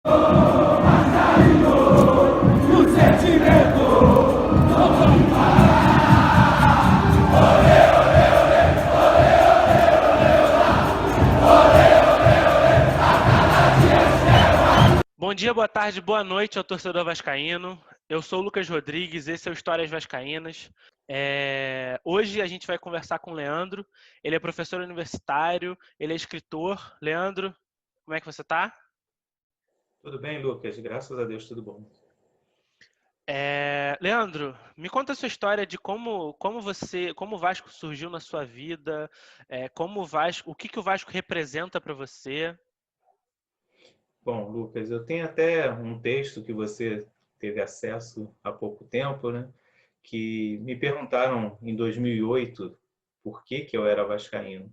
O sentimento. Bom dia, boa tarde, boa noite ao torcedor vascaíno. Eu sou o Lucas Rodrigues, esse é o Histórias Vascaínas. Hoje a gente vai conversar com o Leandro. Ele é professor universitário, ele é escritor. Leandro, como é que você está? Tudo bem, Lucas? Graças a Deus, tudo bom. Leandro, me conta a sua história de como o Vasco surgiu na sua vida, o que o Vasco representa para você. Bom, Lucas, eu tenho até um texto que você teve acesso há pouco tempo, né? Que me perguntaram em 2008 por que eu era vascaíno.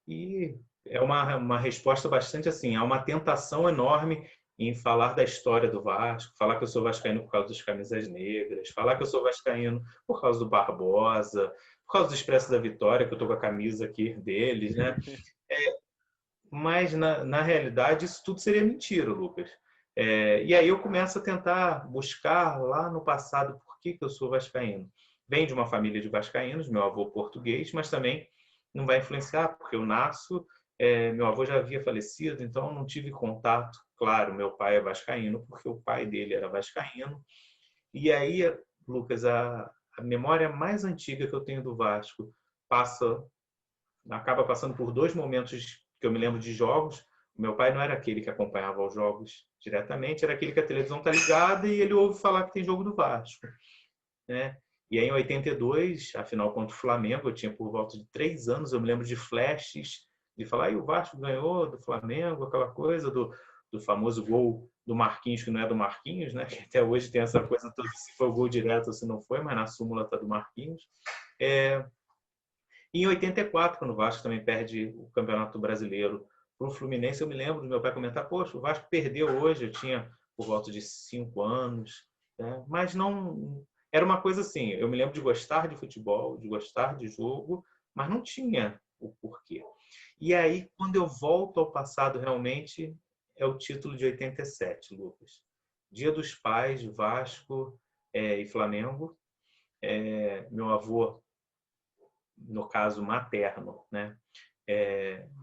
E é uma resposta bastante assim, há uma tentação enorme em falar da história do Vasco, falar que eu sou vascaíno por causa dos camisas negras, falar que eu sou vascaíno por causa do Barbosa, por causa do Expresso da Vitória, que eu estou com a camisa aqui deles, né? Mas, na realidade, isso tudo seria mentira, Lucas. E aí eu começo a tentar buscar lá no passado por que eu sou vascaíno. Venho de uma família de vascaínos, meu avô português, mas também não vai influenciar, porque eu nasço, meu avô já havia falecido, então não tive contato. Claro, meu pai é vascaíno, porque o pai dele era vascaíno. E aí, Lucas, a memória mais antiga que eu tenho do Vasco acaba passando por dois momentos que eu me lembro de jogos. O meu pai não era aquele que acompanhava os jogos diretamente, era aquele que a televisão está ligada e ele ouve falar que tem jogo do Vasco, né? E aí, em 82, a final contra o Flamengo, eu tinha por volta de 3 anos, eu me lembro de flashes, de falar, e o Vasco ganhou do Flamengo, aquela coisa do famoso gol do Marquinhos, que não é do Marquinhos, né? Que até hoje tem essa coisa toda, se foi o gol direto ou se não foi, mas na súmula está do Marquinhos. E em 84, quando o Vasco também perde o Campeonato Brasileiro para o Fluminense, eu me lembro do meu pai comentar, poxa, o Vasco perdeu hoje, eu tinha por volta de 5 anos, né? Mas não... Era uma coisa assim, eu me lembro de gostar de futebol, de gostar de jogo, mas não tinha o porquê. E aí, quando eu volto ao passado, realmente, é o título de 87, Lucas. Dia dos Pais, Vasco e Flamengo. Meu avô, no caso materno, né?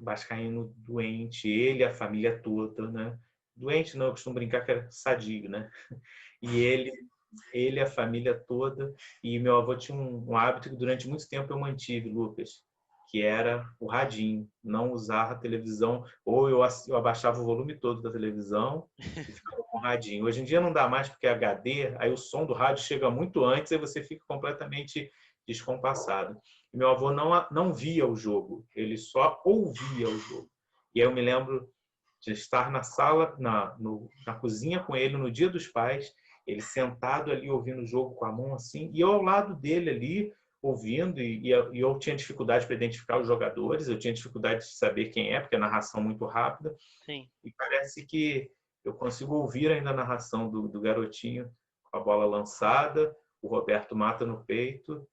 Vascaíno doente, ele, a família toda, né? Doente não, eu costumo brincar que era sadio, né? E ele, a família toda, e meu avô tinha um hábito que durante muito tempo eu mantive, Lucas, que era o radinho, não usar a televisão, ou eu abaixava o volume todo da televisão e ficava com o radinho. Hoje em dia não dá mais porque é HD, aí o som do rádio chega muito antes e você fica completamente descompassado. E meu avô não via o jogo, ele só ouvia o jogo. E aí eu me lembro de estar na sala, na cozinha com ele no Dia dos Pais, ele sentado ali ouvindo o jogo com a mão assim, e eu ao lado dele ali ouvindo, e eu tinha dificuldade para identificar os jogadores, eu tinha dificuldade de saber quem é, porque a narração é muito rápida. Sim. E parece que eu consigo ouvir ainda a narração do garotinho com a bola lançada, o Roberto mata no peito,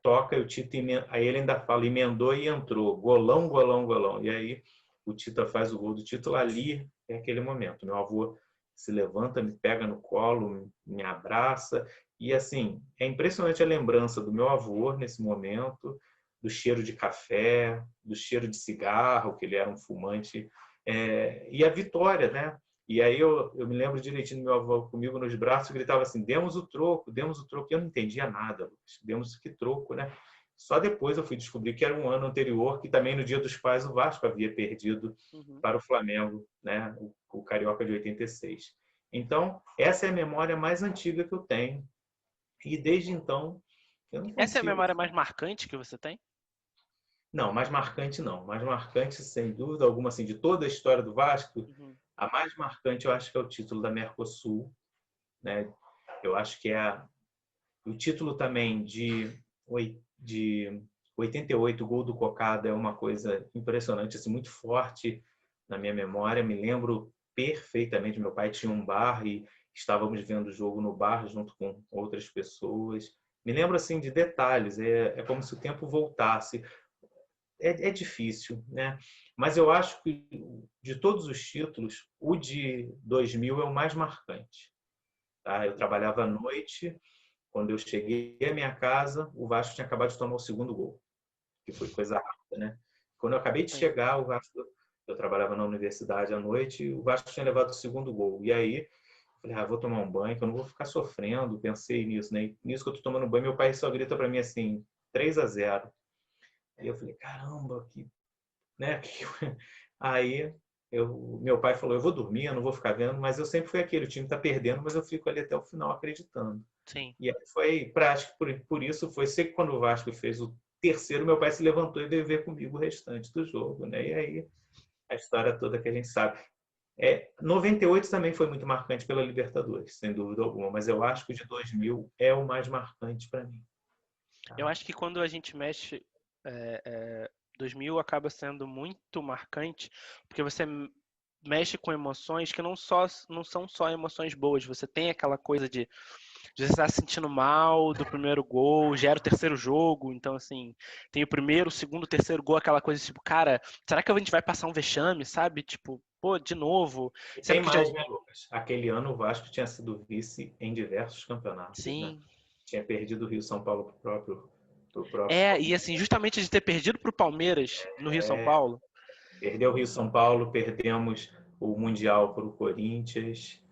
toca e o Tita aí ele ainda fala, emendou e entrou, golão, golão, golão. E aí o Tita faz o gol do título ali, é aquele momento. Meu avô se levanta, me pega no colo, me abraça. E assim, é impressionante a lembrança do meu avô nesse momento, do cheiro de café, do cheiro de cigarro, que ele era um fumante, e a vitória, né? E aí eu me lembro direitinho do meu avô comigo nos braços, gritava assim, demos o troco, demos o troco. E eu não entendia nada, Lucas. Demos que troco, né? Só depois eu fui descobrir que era um ano anterior, que também no Dia dos Pais o Vasco havia perdido para o Flamengo, né? O Carioca de 86. Então, essa é a memória mais antiga que eu tenho. E desde então, eu não Essa é a consigo... memória mais marcante que você tem? Não, mais marcante não. Mais marcante, sem dúvida alguma, assim, de toda a história do Vasco, Uhum. a mais marcante eu acho que é o título da Mercosul, né? Eu acho que é o título também de 88, o gol do Cocada, é uma coisa impressionante, assim, muito forte na minha memória. Me lembro perfeitamente, meu pai tinha um bar e estávamos vendo o jogo no bar junto com outras pessoas. Me lembro assim de detalhes, é como se o tempo voltasse. é difícil, né? Mas eu acho que de todos os títulos, o de 2000 é o mais marcante. Tá? Eu trabalhava à noite, quando eu cheguei à minha casa, o Vasco tinha acabado de tomar o segundo gol, que foi coisa rápida, né? Quando eu acabei de Sim. chegar, o Vasco, eu trabalhava na universidade à noite, e o Vasco tinha levado o segundo gol. E aí, falei, vou tomar um banho, que eu não vou ficar sofrendo. Pensei nisso, né? Nisso que eu tô tomando banho, meu pai só grita para mim assim, 3-0. Aí eu falei, caramba, né? Aí meu pai falou, eu vou dormir, eu não vou ficar vendo, mas eu sempre fui aquele, o time tá perdendo, mas eu fico ali até o final acreditando. Sim. E aí foi prático, por isso foi, sei que quando o Vasco fez o terceiro, meu pai se levantou e veio ver comigo o restante do jogo, né? E aí a história toda que a gente sabe. 98 também foi muito marcante pela Libertadores, sem dúvida alguma, mas eu acho que o de 2000 é o mais marcante para mim. Eu acho que quando a gente mexe, 2000 acaba sendo muito marcante, porque você mexe com emoções que não são só emoções boas. Você tem aquela coisa de você estar se sentindo mal do primeiro gol, já era o terceiro jogo, então assim, tem o primeiro, o segundo, o terceiro gol, aquela coisa tipo, cara, será que a gente vai passar um vexame, sabe? Tipo, pô, de novo. E Sendo tem que já. mais, né, Lucas? Aquele ano o Vasco tinha sido vice em diversos campeonatos, né? Sim. Tinha perdido o Rio São Paulo pro próprio E assim, justamente de ter perdido pro Palmeiras no Rio São é, Paulo. perdeu o Rio São Paulo, perdemos o Mundial para o Corinthians,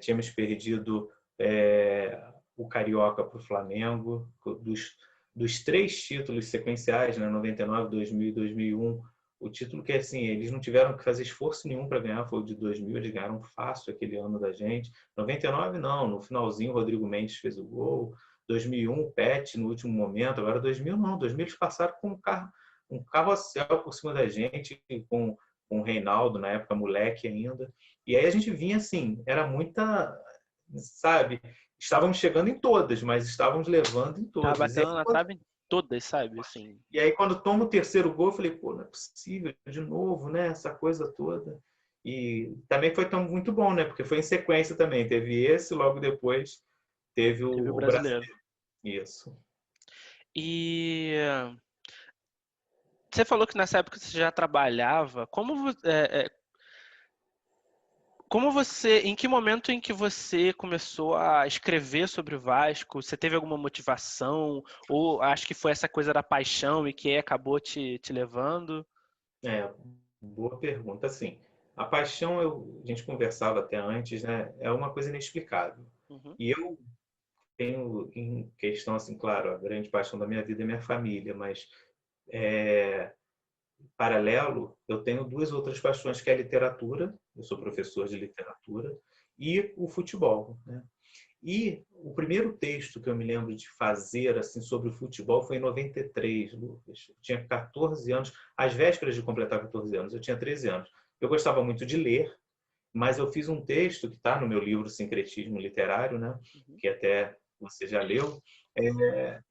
tínhamos perdido o Carioca para o Flamengo, dos 3 títulos sequenciais, né, 99, 2000 e 2001, o título que assim, eles não tiveram que fazer esforço nenhum para ganhar foi o de 2000, eles ganharam fácil aquele ano da gente. 99 não, no finalzinho o Rodrigo Mendes fez o gol. 2001 o Pet no último momento, agora 2000 não, 2000 eles passaram com um carrossel por cima da gente, com o Reinaldo, na época moleque ainda. E aí a gente vinha assim, era muita, sabe? Estávamos chegando em todas, mas estávamos levando em Tava todas. batendo na trave em todas, sabe? Assim. E aí quando tomo o terceiro gol, eu falei, pô, não é possível, de novo, né? Essa coisa toda. E também foi tão muito bom, né? Porque foi em sequência também. Teve esse, logo depois teve Teve o o brasileiro. brasileiro. Isso. E você falou que nessa época você já trabalhava. Em que momento em que você começou a escrever sobre o Vasco? Você teve alguma motivação? Ou acho que foi essa coisa da paixão e que acabou te levando? Boa pergunta. Assim, a paixão, a gente conversava até antes, né? É uma coisa inexplicável. Uhum. E eu tenho em questão, assim, claro, a grande paixão da minha vida é minha família, mas paralelo, eu tenho 2 outras paixões, que é a literatura, eu sou professor de literatura, e o futebol, né? E o primeiro texto que eu me lembro de fazer assim sobre o futebol foi em 93, Lucas. Eu tinha 14 anos, às vésperas de completar 14 anos, eu tinha 13 anos. Eu gostava muito de ler, mas eu fiz um texto que está no meu livro Sincretismo Literário, né? Uhum. Que até você já leu.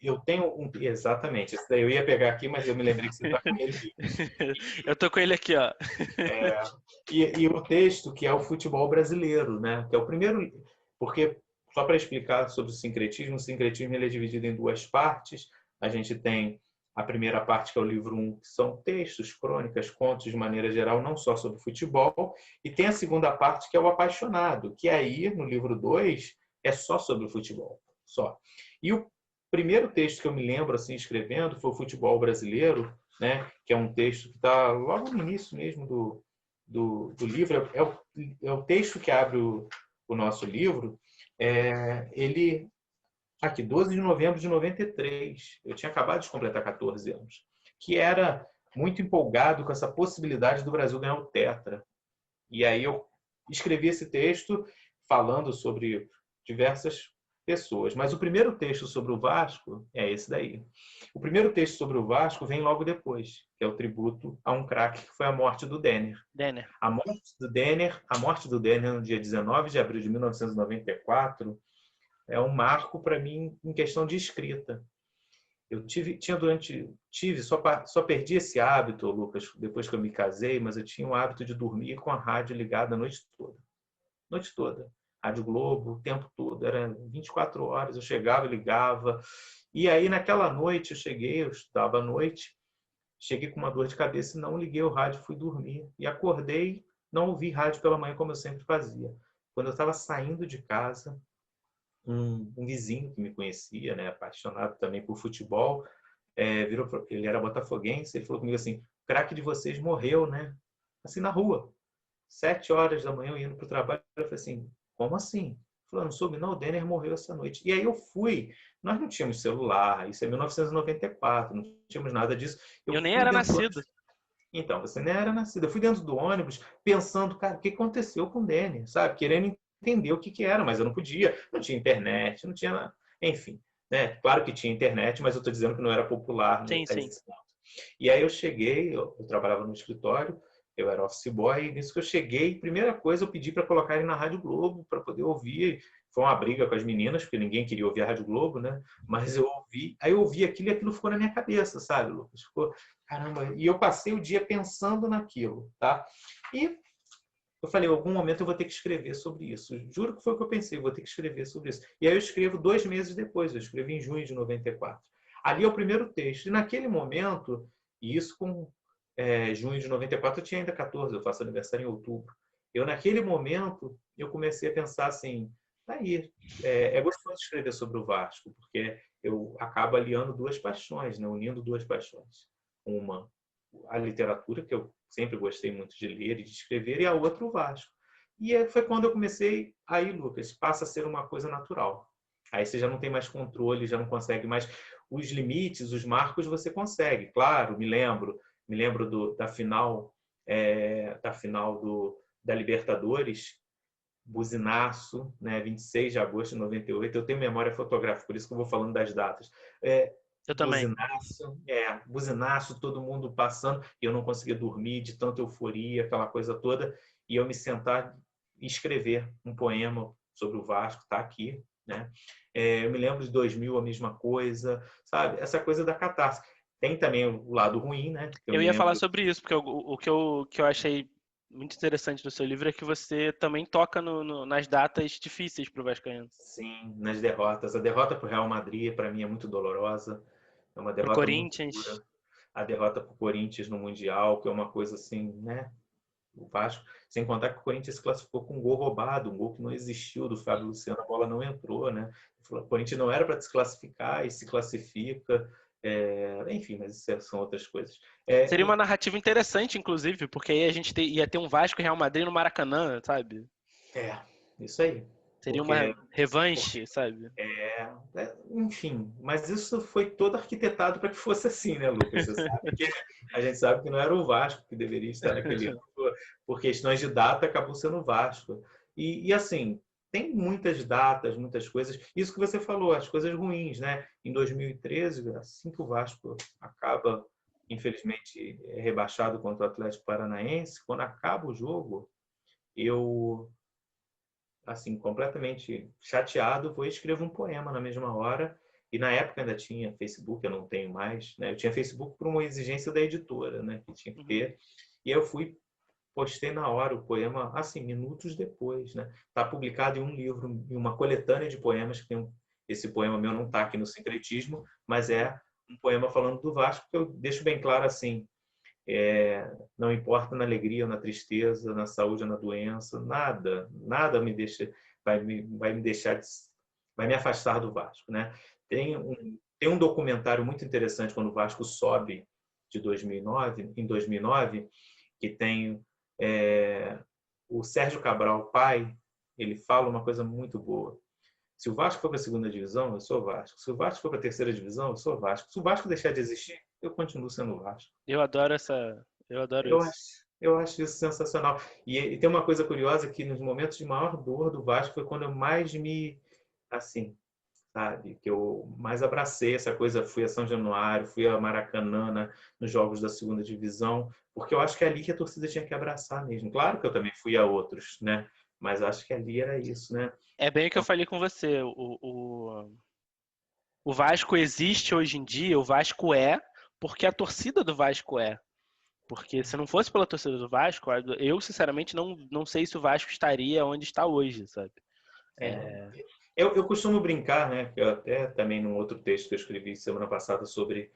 Eu tenho exatamente, esse daí eu ia pegar aqui, mas eu me lembrei que você está com ele. Eu tô com ele aqui, ó. E o texto que é o futebol brasileiro, né? Que é o primeiro, porque só para explicar sobre o sincretismo ele é dividido em 2 partes. A gente tem a primeira parte, que é o livro 1, que são textos, crônicas, contos de maneira geral, não só sobre futebol, e tem a segunda parte, que é o apaixonado, que aí no livro 2 é só sobre o futebol, só. E o primeiro texto que eu me lembro assim escrevendo foi o futebol brasileiro, né? Que é um texto que está logo no início mesmo do livro, é o texto que abre o nosso livro. Ele, aqui, 12 de novembro de 93, eu tinha acabado de completar 14 anos, que era muito empolgado com essa possibilidade do Brasil ganhar o Tetra. E aí eu escrevi esse texto falando sobre diversas pessoas. Mas o primeiro texto sobre o Vasco é esse daí. O primeiro texto sobre o Vasco vem logo depois, que é o tributo a um craque, que foi a morte do Denner. Denner. A morte do Denner no dia 19 de abril de 1994 é um marco para mim em questão de escrita. Eu só perdi esse hábito, Lucas, depois que eu me casei, mas eu tinha o hábito de dormir com a rádio ligada a noite toda. Noite toda. Rádio Globo, o tempo todo. Era 24 horas, eu chegava e ligava. E aí, naquela noite, eu estudava à noite, cheguei com uma dor de cabeça e não liguei o rádio, fui dormir. E acordei, não ouvi rádio pela manhã como eu sempre fazia. Quando eu estava saindo de casa, um vizinho que me conhecia, né, apaixonado também por futebol, ele era botafoguense, ele falou comigo assim: o craque de vocês morreu, né? Assim, na rua. 7 horas da manhã, eu indo para o trabalho, eu falei assim: como assim? Ele falou: não soube, não, o Denner morreu essa noite. E aí eu fui. Nós não tínhamos celular, isso é 1994, não tínhamos nada disso. Eu nem Fui era dentro do nascido. ônibus. Então, você nem era nascido. Eu fui dentro do ônibus pensando, cara, o que aconteceu com o Denner, sabe? Querendo entender o que era, mas eu não podia. Não tinha internet, não tinha nada. Enfim, né? Claro que tinha internet, mas eu estou dizendo que não era popular Sim, sim. nesse ponto. E aí eu cheguei, eu trabalhava no escritório, eu era office boy, e nisso que eu cheguei, primeira coisa eu pedi para colocar ele na Rádio Globo para poder ouvir. Foi uma briga com as meninas, porque ninguém queria ouvir a Rádio Globo, né? Mas eu ouvi, aí eu ouvi aquilo e aquilo ficou na minha cabeça, sabe, Lucas? Ficou, caramba, e eu passei o dia pensando naquilo, tá? E eu falei, em algum momento eu vou ter que escrever sobre isso. Juro que foi o que eu pensei, vou ter que escrever sobre isso. E aí eu escrevo 2 meses depois, eu escrevi em junho de 94. Ali é o primeiro texto. E naquele momento, e isso com junho de 94, eu tinha ainda 14, eu faço aniversário em outubro. Eu, naquele momento, eu comecei a pensar assim, tá aí, é gostoso escrever sobre o Vasco, porque eu acabo aliando duas paixões, né? Unindo duas paixões. Uma, a literatura, que eu sempre gostei muito de ler e de escrever, e a outra, o Vasco. E foi quando eu comecei, aí, Lucas, passa a ser uma coisa natural. Aí você já não tem mais controle, já não consegue mais. Os limites, os marcos, você consegue. Claro, me lembro da final, da Libertadores, Buzinaço, né, 26 de agosto de 98. Eu tenho memória fotográfica, por isso que eu vou falando das datas. Eu também. Buzinaço, todo mundo passando, e eu não conseguia dormir de tanta euforia, aquela coisa toda, e eu me sentar e escrever um poema sobre o Vasco, tá aqui, né? Eu me lembro de 2000, a mesma coisa, sabe? Essa coisa da catarse. Tem também o lado ruim, né? Eu ia falar sobre isso, porque o que eu achei muito interessante no seu livro é que você também toca nas datas difíceis para o vascaíno. Sim, nas derrotas. A derrota para o Real Madrid, para mim, é muito dolorosa. É uma Pro derrota muito Corinthians. dura. A derrota para o Corinthians no Mundial, que é uma coisa assim, né? O Vasco, sem contar que o Corinthians se classificou com um gol roubado, um gol que não existiu do Fábio Luciano, a bola não entrou, né? O Corinthians não era para se classificar e se classifica. Enfim, mas isso são outras coisas. Seria uma narrativa interessante, inclusive, porque aí a gente ia ter um Vasco e Real Madrid no Maracanã, sabe? Isso aí. Seria uma revanche, sabe? Enfim, mas isso foi todo arquitetado para que fosse assim, né, Lucas? Você sabe que a gente sabe que não era o Vasco que deveria estar naquele ano, por questões de data, acabou sendo o Vasco. E assim, tem muitas datas, muitas coisas. Isso que você falou, as coisas ruins, né? Em 2013, assim que o Vasco acaba, infelizmente, rebaixado contra o Atlético Paranaense, quando acaba o jogo, eu, assim, completamente chateado, vou e escrevo um poema na mesma hora. E na época ainda tinha Facebook, eu não tenho mais, né? Eu tinha Facebook por uma exigência da editora, né? Que tinha que ter. E eu postei na hora o poema, assim, minutos depois, né? Está publicado em um livro, em uma coletânea de poemas, que tem esse poema meu não está aqui no Sincretismo, mas é um poema falando do Vasco, que eu deixo bem claro assim, não importa na alegria ou na tristeza, na saúde ou na doença, nada me deixa, vai me deixar, vai me afastar do Vasco, né? Tem um documentário muito interessante quando o Vasco sobe em 2009, que tem o Sérgio Cabral, pai, ele fala uma coisa muito boa. Se o Vasco for para a segunda divisão, eu sou Vasco. Se o Vasco for para a terceira divisão, eu sou Vasco. Se o Vasco deixar de existir, eu continuo sendo Vasco. Eu adoro isso. Eu acho isso sensacional. E tem uma coisa curiosa que nos momentos de maior dor do Vasco foi quando eu mais assim, sabe, que eu mais abracei essa coisa, fui a São Januário, fui a Maracanã nos jogos da segunda divisão, porque eu acho que é ali que a torcida tinha que abraçar mesmo. Claro que eu também fui a outros, né? Mas acho que ali era isso, né? É bem o que eu falei com você. O Vasco existe hoje em dia, o Vasco porque a torcida do Vasco é. Porque se não fosse pela torcida do Vasco, eu sinceramente não sei se o Vasco estaria onde está hoje, sabe? Eu costumo brincar, né? Eu até também num outro texto que eu escrevi semana passada sobre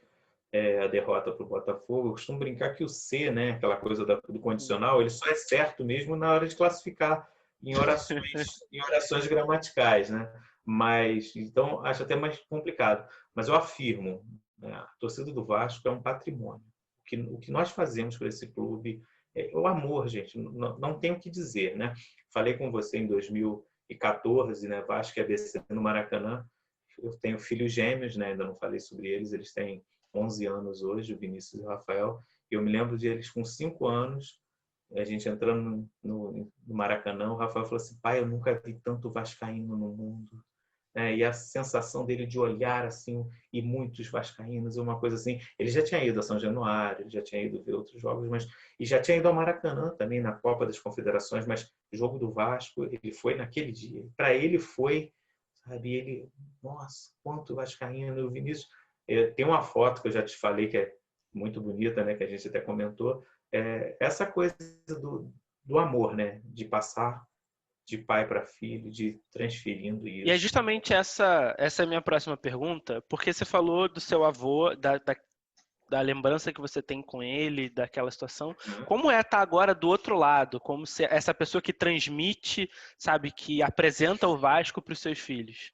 a derrota para o Botafogo. Eu costumo brincar que o C, né, aquela coisa do condicional, ele só é certo mesmo na hora de classificar em orações gramaticais, né? Mas então acho até mais complicado. Mas eu afirmo, né, a torcida do Vasco é um patrimônio. O que nós fazemos para esse clube é o amor, gente. Não tem o que dizer, né? Falei com você em 2014, né? Vasco e ABC no Maracanã. Eu tenho filhos gêmeos, né? Ainda não falei sobre eles. Eles têm 11 anos hoje, o Vinícius e o Rafael. Eu me lembro de eles com 5 anos, a gente entrando no Maracanã, o Rafael falou assim: pai, eu nunca vi tanto vascaíno no mundo. E a sensação dele de olhar assim, e muitos vascaínos, uma coisa assim. Ele já tinha ido a São Januário, ele já tinha ido ver outros jogos, e já tinha ido ao Maracanã também, na Copa das Confederações, mas o jogo do Vasco, ele foi naquele dia. Para ele foi, sabe, ele, nossa, quanto vascaíno. O Vinícius, tem uma foto que eu já te falei que é muito bonita, né, que a gente até comentou, essa coisa do amor, né, de passar de pai para filho, de transferindo E é isso. justamente essa é a minha próxima pergunta, porque você falou do seu avô, da lembrança que você tem com ele, daquela situação. Como é estar agora do outro lado? Como se essa pessoa que transmite, sabe, que apresenta o Vasco para os seus filhos?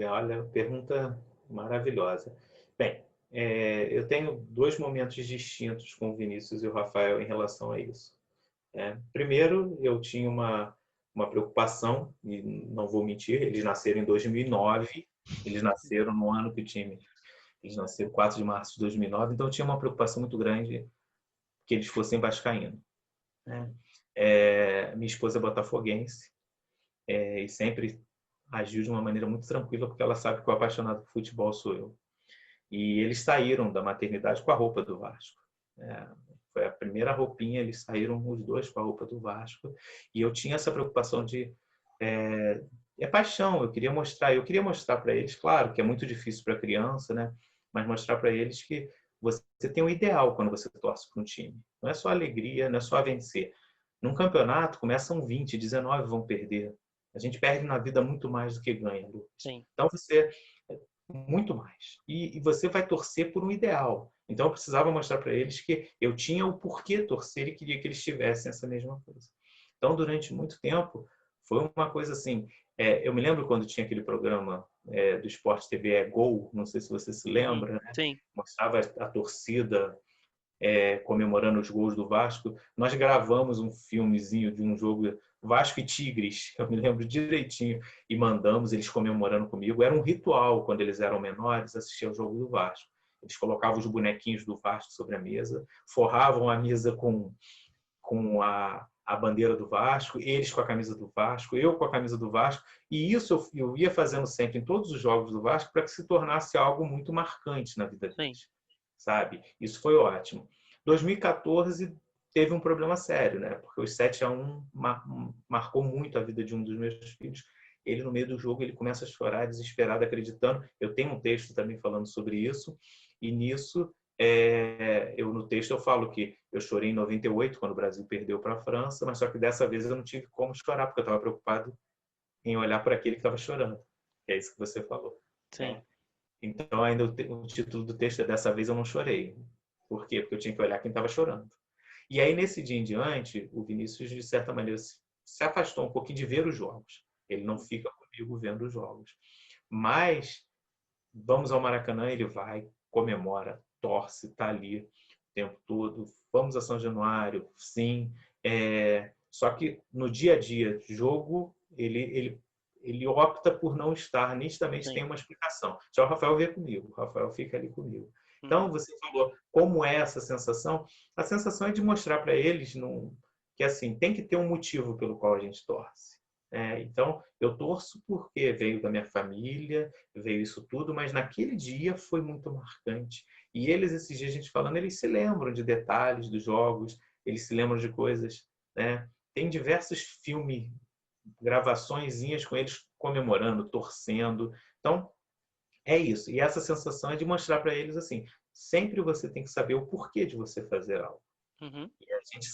Olha, pergunta maravilhosa. Bem, eu tenho 2 momentos distintos com o Vinícius e o Rafael em relação a isso. Primeiro, eu tinha uma preocupação, e não vou mentir, eles nasceram em 2009, eles nasceram no ano que o time... Eles nasceram 4 de março de 2009, então eu tinha uma preocupação muito grande que eles fossem vascaínos, né? Minha esposa é botafoguense, e sempre agiu de uma maneira muito tranquila, porque ela sabe que o apaixonado por futebol sou eu. E eles saíram da maternidade com a roupa do Vasco. Foi a primeira roupinha, eles saíram os 2 com a roupa do Vasco. E eu tinha essa preocupação de... paixão, eu queria mostrar para eles, claro que é muito difícil para criança, né? Mas mostrar para eles que você tem um ideal quando você torce para um time. Não é só alegria, não é só vencer. Num campeonato, começam 20, 19 vão perder. A gente perde na vida muito mais do que ganha, Lucas. Sim. Então, você... muito mais. E você vai torcer por um ideal. Então, eu precisava mostrar para eles que eu tinha o porquê torcer e queria que eles tivessem essa mesma coisa. Então, durante muito tempo, foi uma coisa assim... eu me lembro quando tinha aquele programa do Sport TV, Gol, não sei se você se lembra, né? Sim. Mostrava a torcida comemorando os gols do Vasco. Nós gravamos um filmezinho de um jogo Vasco e Tigres, eu me lembro direitinho, e mandamos eles comemorando comigo. Era um ritual, quando eles eram menores, assistir ao jogo do Vasco. Eles colocavam os bonequinhos do Vasco sobre a mesa, forravam a mesa com a bandeira do Vasco, eles com a camisa do Vasco, eu com a camisa do Vasco, e isso eu ia fazendo sempre em todos os jogos do Vasco para que se tornasse algo muito marcante na vida deles, sabe? Isso foi ótimo. 2014 teve um problema sério, né? Porque o 7-1 marcou muito a vida de um dos meus filhos. Ele, no meio do jogo, ele começa a chorar, desesperado, acreditando. Eu tenho um texto também falando sobre isso, e nisso no texto eu falo que eu chorei em 98, quando o Brasil perdeu para a França, mas só que dessa vez eu não tive como chorar, porque eu estava preocupado em olhar para aquele que estava chorando. É isso que você falou. Sim. Então, ainda o título do texto é Dessa Vez Eu Não Chorei. Por quê? Porque eu tinha que olhar quem estava chorando. E aí, nesse dia em diante, o Vinícius, de certa maneira, se afastou um pouquinho de ver os jogos. Ele não fica comigo vendo os jogos. Mas, vamos ao Maracanã, ele vai, comemora, torce, está ali o tempo todo. Vamos a São Januário, sim. Só que no dia a dia de jogo, ele opta por não estar. Nitidamente tem uma explicação. Já o Rafael vê comigo, o Rafael fica ali comigo. Então, você falou como é essa sensação. A sensação é de mostrar para eles que assim, tem que ter um motivo pelo qual a gente torce. Então, eu torço porque veio da minha família, veio isso tudo, mas naquele dia foi muito marcante. E eles, esses dias a gente falando, eles se lembram de detalhes dos jogos, eles se lembram de coisas, né? Tem diversos filmes, gravaçõezinhas com eles comemorando, torcendo. Então, é isso. E essa sensação é de mostrar para eles assim, sempre você tem que saber o porquê de você fazer algo. Uhum. E a gente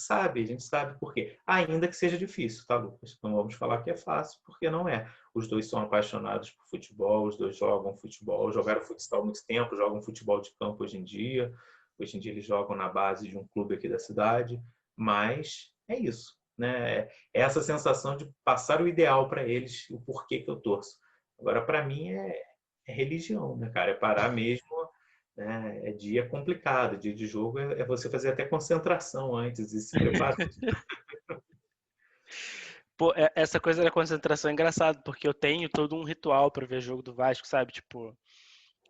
sabe por quê. Ainda que seja difícil, tá, Lucas? Não vamos falar que é fácil, porque não é. Os dois são apaixonados por futebol, os dois jogam futebol, jogaram futsal há muito tempo, jogam futebol de campo hoje em dia. Hoje em dia eles jogam na base de um clube aqui da cidade, mas é isso, né? É essa sensação de passar o ideal para eles, o porquê que eu torço. Agora, para mim, é religião, né, cara? É parar mesmo, né? É dia complicado, dia de jogo é você fazer até concentração antes e se preparar. Pô, essa coisa da concentração é engraçado, porque eu tenho todo um ritual para ver jogo do Vasco, sabe? Tipo,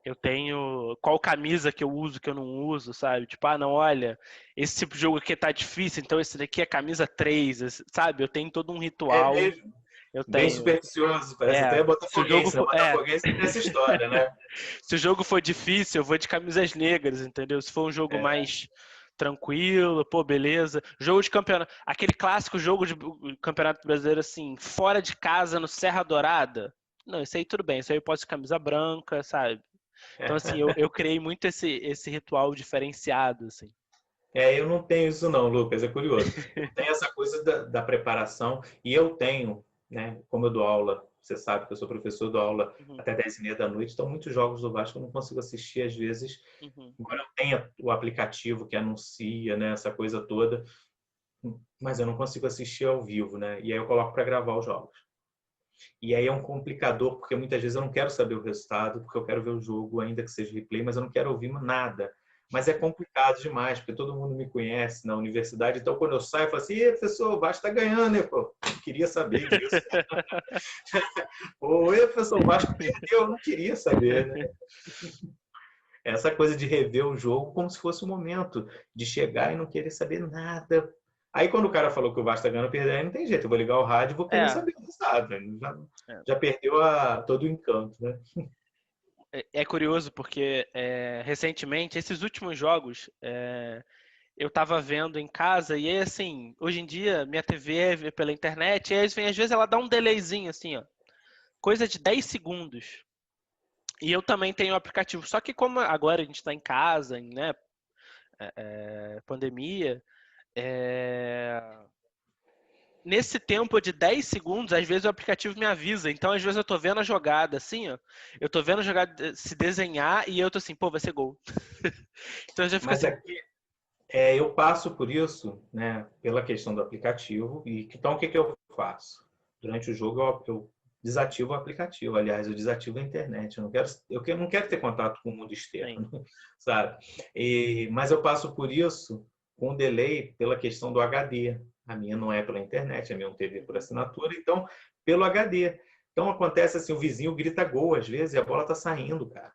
eu tenho qual camisa que eu uso, que eu não uso, sabe? Tipo, ah, não, olha, esse tipo de jogo aqui tá difícil, então esse daqui é camisa 3, sabe? Eu tenho todo um É ritual. mesmo, Eu bem tenho. supersticioso, parece É, até se o jogo botafoguense, né? for, é, Botafoguense tem essa história, né? se o jogo for difícil, eu vou de camisas negras, entendeu? Se for um jogo É, mais tranquilo, pô, beleza. Jogo de campeonato, aquele clássico jogo de campeonato brasileiro assim, fora de casa no Serra Dourada. Não, isso aí tudo bem, isso aí eu posso de camisa branca, sabe? Então assim, eu criei muito esse ritual diferenciado, assim. eu não tenho isso não, Lucas, é curioso. Eu tenho essa coisa da preparação e eu tenho, né, como eu dou aula, você sabe que eu sou professor, eu dou aula Uhum, até 10h30 da noite, então muitos jogos do Vasco eu não consigo assistir às vezes, uhum. embora eu tenha o aplicativo que anuncia, né, essa coisa toda, mas eu não consigo assistir ao vivo, né? E aí eu coloco para gravar os jogos. E aí é um complicador, porque muitas vezes eu não quero saber o resultado, porque eu quero ver o jogo, ainda que seja replay, mas eu não quero ouvir nada. Mas é complicado demais, porque todo mundo me conhece na universidade, então quando eu saio, eu falo assim, professor, o Vasco tá ganhando, né, pô? Eu queria saber disso. Ou, professor, o Vasco perdeu, eu não queria saber, né? Essa coisa de rever o jogo como se fosse o momento de chegar e não querer saber nada. Aí quando o cara falou que o Vasco tá ganhando ou perdendo, aí não tem jeito, eu vou ligar o rádio e vou querer É, saber o resultado. Já, é. já perdeu todo o encanto, né? É curioso porque recentemente, esses últimos jogos, eu tava vendo em casa e aí, assim, hoje em dia minha TV é pela internet e aí, às vezes ela dá um delayzinho, assim, ó, coisa de 10 segundos. E eu também tenho o aplicativo, só que como agora a gente tá em casa, né, pandemia, é, nesse tempo de 10 segundos, às vezes o aplicativo me avisa. Então, às vezes eu tô vendo a jogada assim, ó. Eu tô vendo a jogada se desenhar e eu tô assim, pô, vai ser gol. Então eu já fico Mas assim, aqui eu passo por isso, né, pela questão do aplicativo. E então o que eu faço? Durante o jogo eu desativo o aplicativo. Aliás, eu desativo a internet. Eu não quero ter contato com o mundo sim. externo, sabe? Mas eu passo por isso com delay pela questão do HD. A minha não é pela internet, a minha é um TV por assinatura, então pelo HD. Então acontece assim, o vizinho grita gol às vezes e a bola tá saindo, cara.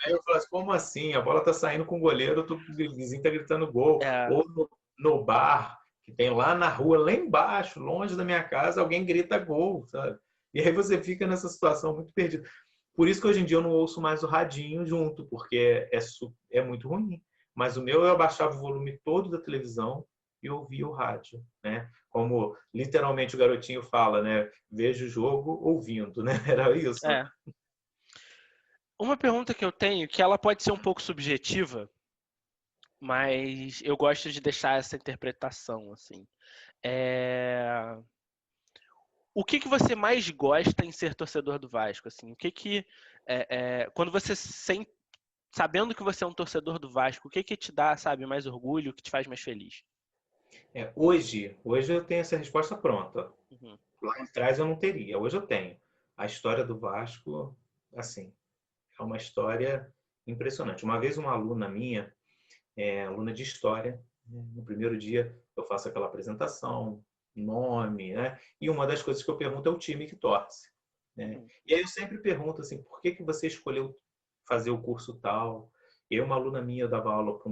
Aí eu falo assim, como assim? A bola tá saindo com o goleiro, o vizinho tá gritando gol. É, Ou no bar, que tem lá na rua, lá embaixo, longe da minha casa, alguém grita gol, sabe? E aí você fica nessa situação muito perdido. Por isso que hoje em dia eu não ouço mais o radinho junto, porque é muito ruim. Mas o meu eu abaixava o volume todo da televisão e ouvia o rádio, né? Como literalmente o garotinho fala, né? Vejo o jogo ouvindo, né? Era isso. é. Uma pergunta que eu tenho, que ela pode ser um pouco subjetiva, mas eu gosto de deixar essa interpretação, assim. É... O que você mais gosta em ser torcedor do Vasco, assim? O que quando você sabendo que você é um torcedor do Vasco, o que te dá, sabe, mais orgulho, o que te faz mais feliz? Hoje eu tenho essa resposta pronta. Uhum, Lá atrás eu não teria. Hoje eu tenho. A história do Vasco, assim, é uma história impressionante. Uma vez uma aluna minha, aluna de história, né, no primeiro dia eu faço aquela apresentação, nome, né? E uma das coisas que eu pergunto é o time que torce, né? uhum, E aí eu sempre pergunto assim, por que você escolheu fazer o curso tal? E aí uma aluna minha dava aula para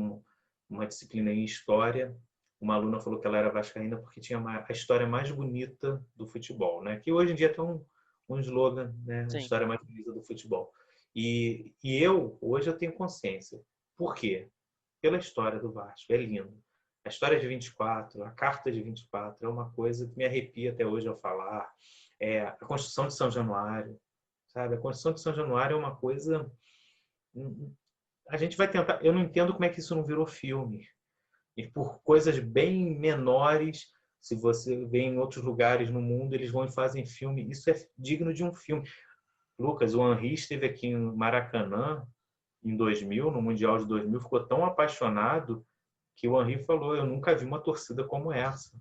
uma disciplina em história. Uma aluna falou que ela era vascaína porque tinha a história mais bonita do futebol, né? Que hoje em dia tem um slogan, né? A sim. história mais bonita do futebol. E hoje eu tenho consciência. Por quê? Pela história do Vasco. É lindo. A história de 24, a carta de 24 é uma coisa que me arrepia até hoje ao falar. A construção de São Januário, sabe? A construção de São Januário é uma coisa. A gente vai tentar. Eu não entendo como é que isso não virou filme. E por coisas bem menores, se você vê em outros lugares no mundo, eles vão e fazem filme. Isso é digno de um filme. Lucas, o Henry esteve aqui em Maracanã em 2000, no Mundial de 2000, ficou tão apaixonado que o Henry falou: eu nunca vi uma torcida como essa.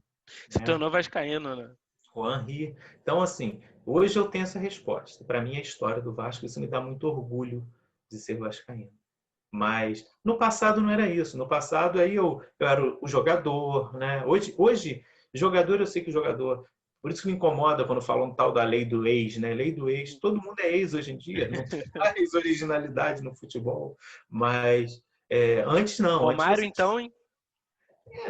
Se Né? tornou vascaíno, né? O Henry. Então, assim, hoje eu tenho essa resposta. Para mim, a história do Vasco, isso me dá muito orgulho de ser vascaíno. Mas no passado não era isso. No passado aí eu era o jogador, né? Hoje, jogador, eu sei que jogador. Por isso que me incomoda quando falam tal da lei do ex, né? Lei do ex, todo mundo é ex hoje em dia, não tem mais originalidade no futebol. Mas antes não, antes Romário, você então, hein?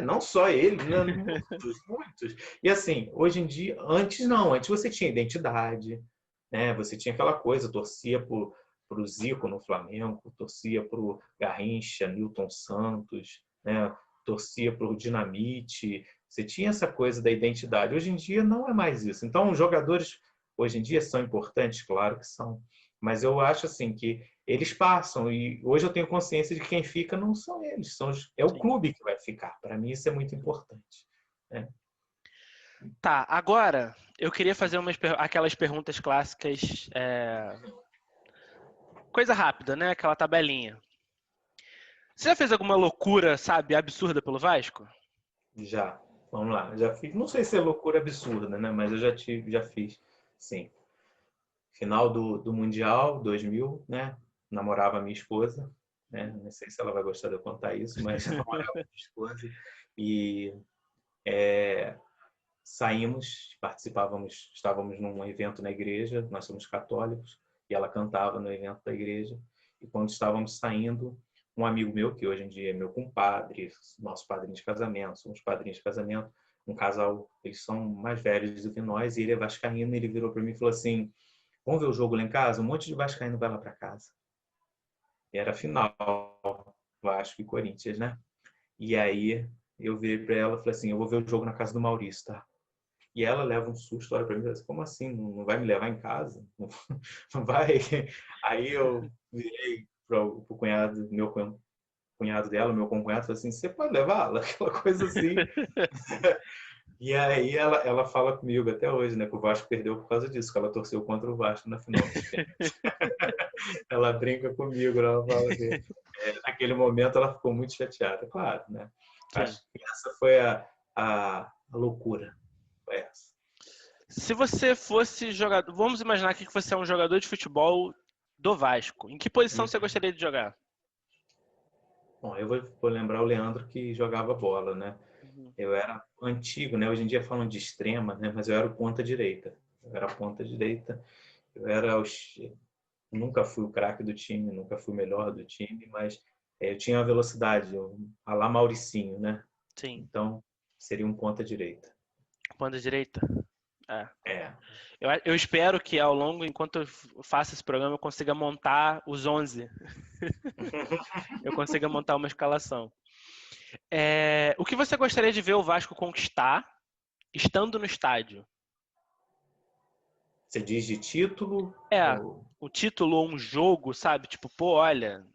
não só ele, né? Muitos. E assim, hoje em dia, antes não, antes você tinha identidade, né? Você tinha aquela coisa, torcia para o Zico no Flamengo, torcia para o Garrincha, Nilton Santos, né? Torcia para o Dinamite. Você tinha essa coisa da identidade. Hoje em dia não é mais isso. Então, os jogadores hoje em dia são importantes, claro que são. Mas eu acho assim que eles passam e hoje eu tenho consciência de que quem fica não são eles, é o Sim. clube que vai ficar. Para mim isso é muito importante. Né? Tá, agora eu queria fazer aquelas perguntas clássicas, coisa rápida, né? Aquela tabelinha. Você já fez alguma loucura, sabe, absurda pelo Vasco? Já, vamos lá, já fiz. Não sei se é loucura absurda, né? Mas eu já fiz, sim. Final do Mundial 2000, né? Namorava minha esposa, né? Não sei se ela vai gostar de eu contar isso, mas namorava minha esposa e saímos, estávamos num evento na igreja, nós somos católicos, e ela cantava no evento da igreja, e quando estávamos saindo, um amigo meu, que hoje em dia é meu compadre, nosso padrinho de casamento, somos padrinhos de casamento, um casal, eles são mais velhos do que nós, e ele é vascaíno, e ele virou para mim e falou assim: vamos ver o jogo lá em casa? Um monte de vascaíno vai lá para casa. E era final, Vasco e Corinthians, né? E aí eu virei para ela e falei assim: eu vou ver o jogo na casa do Maurício, tá? E ela leva um susto, olha para mim e diz: como assim? Não vai me levar em casa? Não vai? Aí eu virei para o cunhado, meu cunhado dela, meu concunhado, falei assim: você pode levá-la? Aquela coisa assim. E aí ela fala comigo até hoje, né? Que o Vasco perdeu por causa disso, que ela torceu contra o Vasco na final. Ela brinca comigo, ela fala que naquele momento ela ficou muito chateada, claro, né? Sim. Acho que essa foi a loucura. Foi essa. Se você fosse jogador, vamos imaginar aqui que você é um jogador de futebol do Vasco. Em que posição você gostaria de jogar? Bom, eu vou lembrar o Leandro que jogava bola, né? Eu era antigo, né? Hoje em dia falam de extrema, né? Mas eu era o ponta direita. Eu era ponta direita. Eu era nunca fui o craque do time, nunca fui o melhor do time, mas eu tinha a velocidade, a lá Mauricinho, né? Sim. Então seria um ponta direita. Ponta direita? É. É. Eu espero que ao longo, enquanto eu faço esse programa, eu consiga montar os 11. Eu consiga montar uma escalação. O que você gostaria de ver o Vasco conquistar estando no estádio? Você diz de título? O título ou um jogo, sabe? Tipo, pô, olha.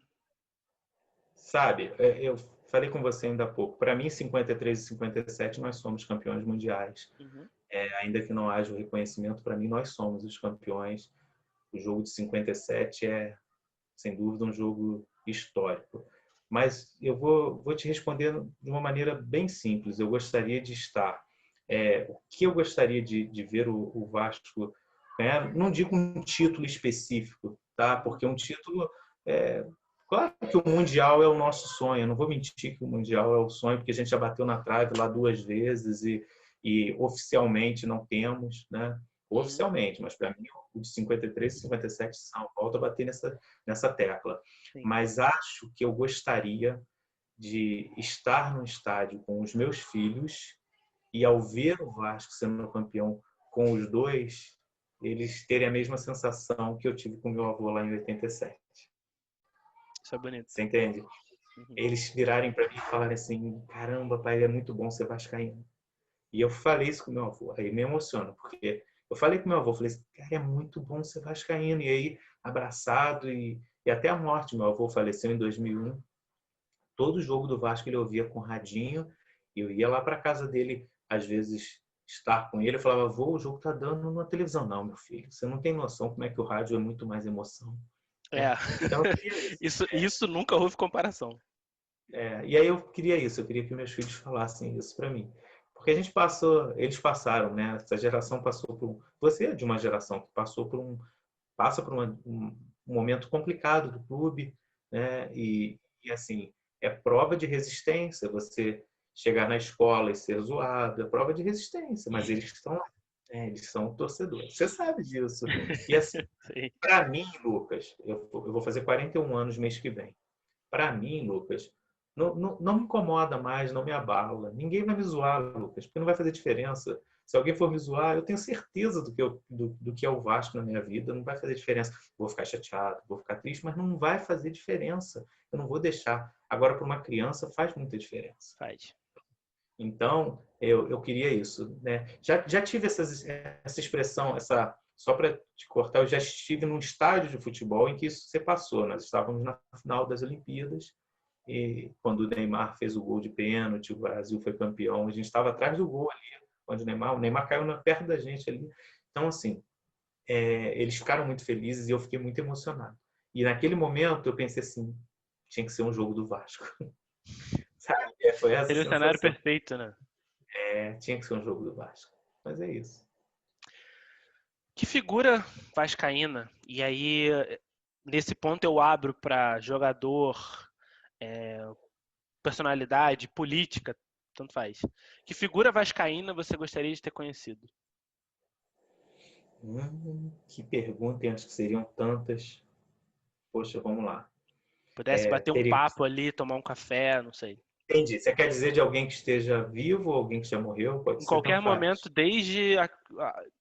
Sabe, eu falei com você ainda há pouco. Para mim, 53 e 57, nós somos campeões mundiais. Uhum. Ainda que não haja o reconhecimento, para mim, nós somos os campeões. O jogo de 57 é, sem dúvida, um jogo histórico. Mas eu vou te responder de uma maneira bem simples. Eu gostaria de estar. O que eu gostaria de ver o Vasco ganhar? Não digo um título específico, tá? Porque um título. Claro que o Mundial é o nosso sonho. Eu não vou mentir que o Mundial é o sonho, porque a gente já bateu na trave lá 2 vezes e oficialmente não temos, né? Oficialmente, mas para mim o de 53 e 57 são. Volto a bater nessa tecla. Sim. Mas acho que eu gostaria de estar no estádio com os meus filhos e ao ver o Vasco sendo campeão com os dois, eles terem a mesma sensação que eu tive com meu avô lá em 87. Isso é bonito. Você entende? Uhum. Eles virarem para mim e falarem assim: caramba, pai, é muito bom ser vascaíno. E eu falei isso com meu avô, aí me emociona, porque eu falei com meu avô, falei assim: cara, é muito bom ser vascaíno. E aí, abraçado, e até a morte, meu avô faleceu em 2001. todo jogo do Vasco ele ouvia com radinho, e eu ia lá para casa dele, às vezes, estar com ele, eu falava, vô, o jogo tá dando na televisão. Não, meu filho, você não tem noção como é que o rádio é muito mais emoção. É. Então, eu queria Isso nunca houve comparação. e aí eu queria isso, eu queria que meus filhos falassem isso para mim. Porque a gente passou, eles passaram, né? Essa geração passou por... Você é de uma geração que passa por um momento complicado do clube, né? E assim, é prova de resistência você chegar na escola e ser zoado, é prova de resistência, mas eles estão lá, né? Eles são torcedores. Você sabe disso. E assim, Sim. para mim, Lucas, eu vou fazer 41 anos mês que vem. Para mim, Lucas, não me incomoda mais, não me abala. Ninguém vai me zoar, Lucas, porque não vai fazer diferença. Se alguém for me zoar, eu tenho certeza do que é o Vasco na minha vida, não vai fazer diferença. Vou ficar chateado, vou ficar triste, mas não vai fazer diferença. Eu não vou deixar. Agora, para uma criança, faz muita diferença. Faz. Então, eu queria isso, né? Já tive essa expressão, só para te cortar, eu já estive num estádio de futebol em que isso se passou. Nós estávamos na final das Olimpíadas e quando o Neymar fez o gol de pênalti, o Brasil foi campeão, a gente estava atrás do gol ali, quando o Neymar caiu perto da gente ali. Então, assim, eles ficaram muito felizes e eu fiquei muito emocionado. E naquele momento eu pensei assim, tinha que ser um jogo do Vasco. Sabe? Foi essa Seria o cenário sensação. perfeito, né? Tinha que ser um jogo do Vasco. Mas é isso. Que figura vascaína? E aí, nesse ponto eu abro para jogador, personalidade, política, tanto faz. Que figura vascaína você gostaria de ter conhecido? Que pergunta, hein? Acho que seriam tantas. Poxa, vamos lá. Pudesse bater um Teria... papo ali, tomar um café, não sei. Entendi. Você quer dizer de alguém que esteja vivo ou alguém que já morreu? Pode Em ser, qualquer tanto faz. momento,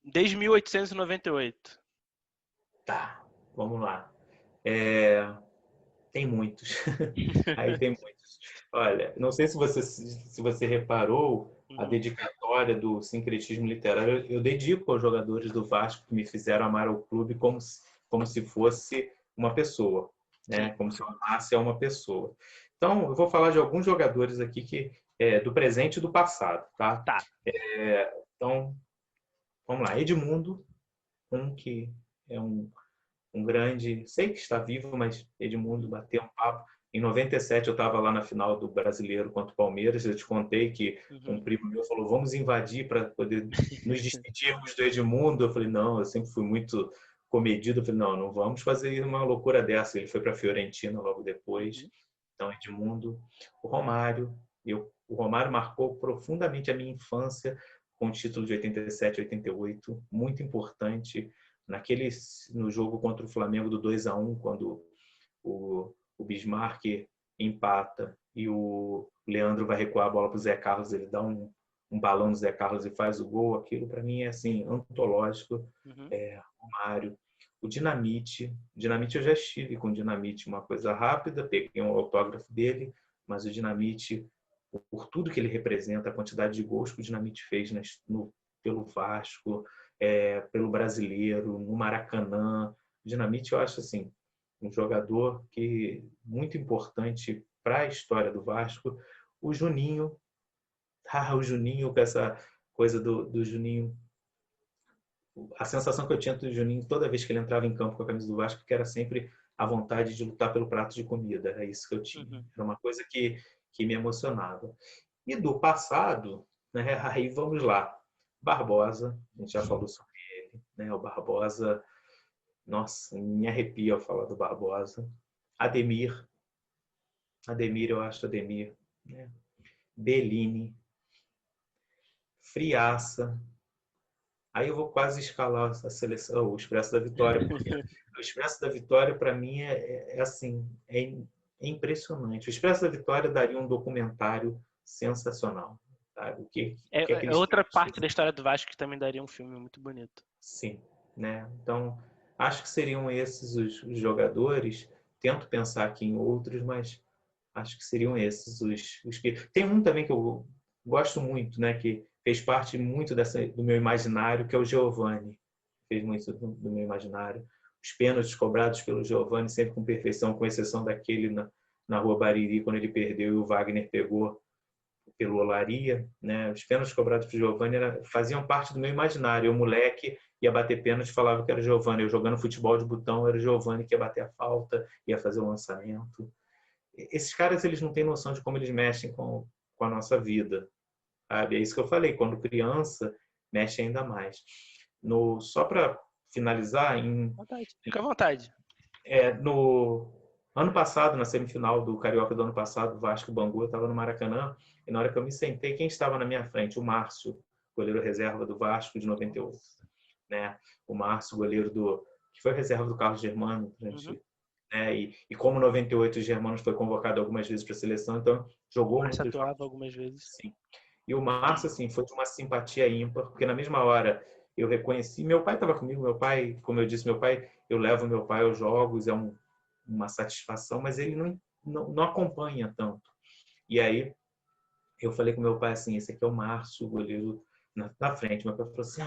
desde 1898. Tá, vamos lá. Tem muitos. Aí tem muitos. Olha, não sei se você reparou a dedicatória do sincretismo literário. Eu dedico aos jogadores do Vasco que me fizeram amar o clube como se fosse uma pessoa, né? Sim. Como se eu amasse a uma pessoa. Então, eu vou falar de alguns jogadores aqui que do presente e do passado, tá? Tá. Então, vamos lá. Edmundo, que é um grande, sei que está vivo, mas Edmundo bateu um papo. Em 97 eu estava lá na final do Brasileiro contra o Palmeiras. Eu te contei que um primo meu falou: vamos invadir para poder nos despedirmos do Edmundo. Eu falei: não, eu sempre fui muito comedido. Eu falei: não vamos fazer uma loucura dessa. Ele foi para a Fiorentina logo depois. Então, Edmundo, o Romário. O Romário marcou profundamente a minha infância com o título de 87, 88, muito importante. No jogo contra o Flamengo do 2-1, quando o Bismarck empata e o Leandro vai recuar a bola para o Zé Carlos, ele dá um balão no Zé Carlos e faz o gol. Aquilo para mim é assim, antológico. Romário. O Dinamite eu já estive com o Dinamite, uma coisa rápida, peguei um autógrafo dele, mas o Dinamite, por tudo que ele representa, a quantidade de gols que o Dinamite fez pelo Vasco, pelo Brasileiro, no Maracanã. O Dinamite, eu acho assim, um jogador muito importante para a história do Vasco. O Juninho, o Juninho, com essa coisa do Juninho, a sensação que eu tinha do Juninho toda vez que ele entrava em campo com a camisa do Vasco, que era sempre a vontade de lutar pelo prato de comida. Era isso que eu tinha. Era uma coisa que me emocionava. E do passado, né, aí vamos lá. Barbosa, a gente já falou sobre ele, né? O Barbosa, nossa, me arrepia ao falar do Barbosa. Ademir, eu acho Ademir, né? Bellini, Friaça. Aí eu vou quase escalar a seleção, o Expresso da Vitória, porque o Expresso da Vitória, para mim, assim, é impressionante. O Expresso da Vitória daria um documentário sensacional. Sabe? É outra parte da história do Vasco que também daria um filme muito bonito. Sim, né? Então, acho que seriam esses os jogadores. Tento pensar aqui em outros, mas acho que seriam esses os que... Tem um também que eu gosto muito, né? Que fez parte muito do meu imaginário, que é o Giovani. Fez muito do meu imaginário. Os pênaltis cobrados pelo Giovani sempre com perfeição, com exceção daquele na Rua Bariri, quando ele perdeu e o Wagner pegou pelo Olaria, né? Os pênaltis cobrados por Giovani faziam parte do meu imaginário. Eu, moleque, ia bater pênalti, falava que era Giovani. Eu jogando futebol de botão, era o Giovani que ia bater a falta, ia fazer o lançamento. Esses caras, eles não têm noção de como eles mexem com a nossa vida, sabe? É isso que eu falei, quando criança, mexe ainda mais. Só para finalizar, Fica à vontade. no ano passado, na semifinal do Carioca do ano passado, Vasco e Bangu, eu estava no Maracanã, e na hora que eu me sentei, quem estava na minha frente? O Márcio, goleiro reserva do Vasco de 98. Né? O Márcio, goleiro que foi reserva do Carlos Germano, né? E como 98 o Germano foi convocado algumas vezes para a seleção, então jogou muito. Atuava algumas vezes. Sim. E o Márcio, assim, foi de uma simpatia ímpar, porque na mesma hora eu reconheci, meu pai estava comigo, meu pai, como eu disse, eu levo meu pai aos jogos, é uma satisfação, mas ele não acompanha tanto. E aí eu falei com meu pai assim, esse aqui é o Márcio, o goleiro na frente. Meu pai falou assim,